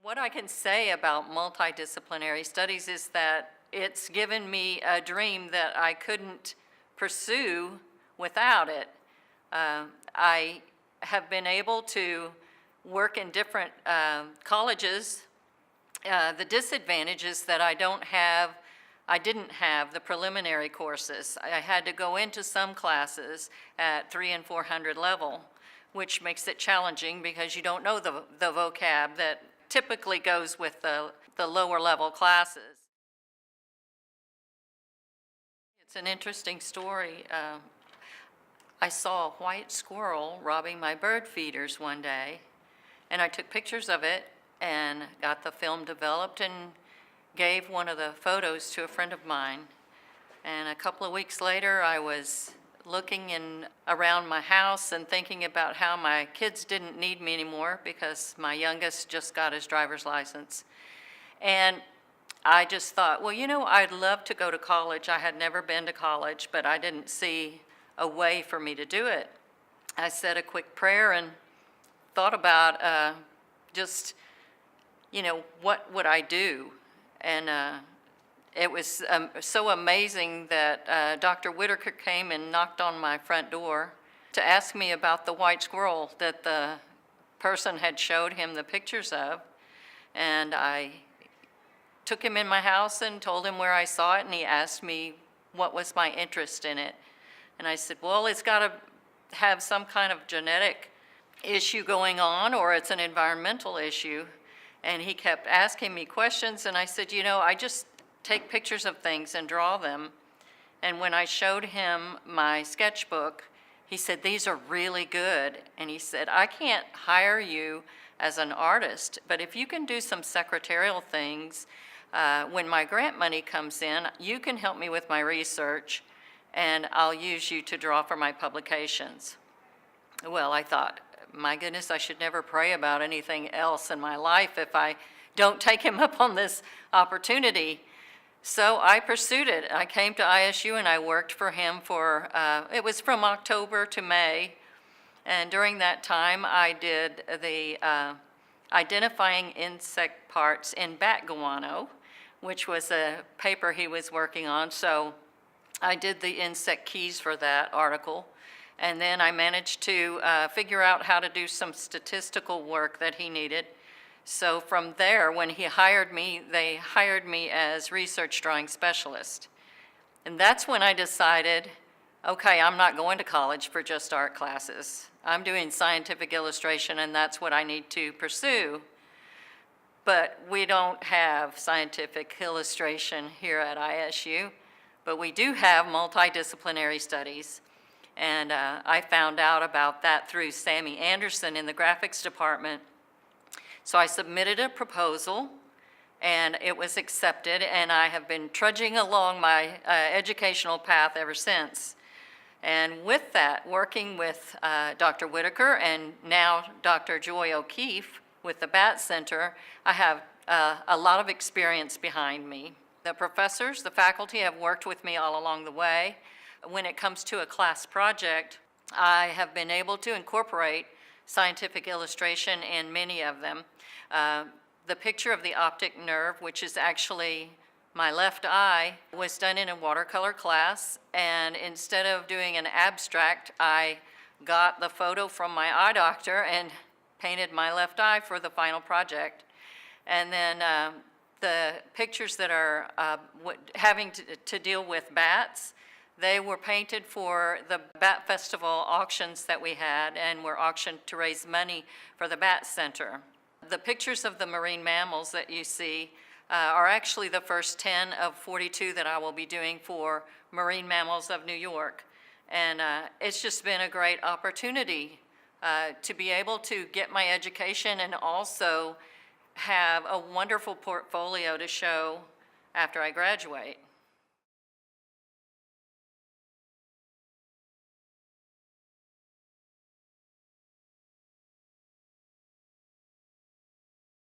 What I can say about multidisciplinary studies is that it's given me a dream that I couldn't pursue without it. I have been able to work in different colleges. The disadvantage is that I didn't have the preliminary courses. I had to go into some classes at 300 and 400 level, which makes it challenging because you don't know the vocab that typically goes with the lower level classes. It's an interesting story. I saw a white squirrel robbing my bird feeders one day, and I took pictures of it and got the film developed and gave one of the photos to a friend of mine. And a couple of weeks later, I was looking around my house and thinking about how my kids didn't need me anymore because my youngest just got his driver's license. And I just thought, well, I'd love to go to college. I had never been to college, but I didn't see a way for me to do it. I said a quick prayer and thought about what would I do? And it was so amazing that Dr. Whitaker came and knocked on my front door to ask me about the white squirrel that the person had showed him the pictures of. And I took him in my house and told him where I saw it, and he asked me what was my interest in it. And I said, well, it's got to have some kind of genetic issue going on, or it's an environmental issue. And he kept asking me questions, and I said, I just take pictures of things and draw them. And when I showed him my sketchbook, he said, these are really good. And he said, I can't hire you as an artist, but if you can do some secretarial things, when my grant money comes in, you can help me with my research, and I'll use you to draw for my publications. Well, I thought, my goodness, I should never pray about anything else in my life if I don't take him up on this opportunity. So I pursued it. I came to ISU and I worked for him it was from October to May. And during that time, I did the identifying insect parts in bat guano, which was a paper he was working on. So I did the insect keys for that article. And then I managed to figure out how to do some statistical work that he needed. So from there, when he hired me, they hired me as research drawing specialist. And that's when I decided, okay, I'm not going to college for just art classes. I'm doing scientific illustration, and that's what I need to pursue. But we don't have scientific illustration here at ISU, but we do have multidisciplinary studies. And I found out about that through Sammy Anderson in the graphics department. So I submitted a proposal, and it was accepted, and I have been trudging along my educational path ever since. And with that, working with Dr. Whitaker and now Dr. Joy O'Keefe with the Bat Center, I have a lot of experience behind me. The professors, the faculty have worked with me all along the way. When it comes to a class project, I have been able to incorporate scientific illustration in many of them. The picture of the optic nerve, which is actually my left eye, was done in a watercolor class, and instead of doing an abstract, I got the photo from my eye doctor and painted my left eye for the final project. And then the pictures that are having to deal with bats, they were painted for the Bat Festival auctions that we had and were auctioned to raise money for the Bat Center. The pictures of the marine mammals that you see are actually the first 10 of 42 that I will be doing for Marine Mammals of New York. And it's just been a great opportunity to be able to get my education and also have a wonderful portfolio to show after I graduate.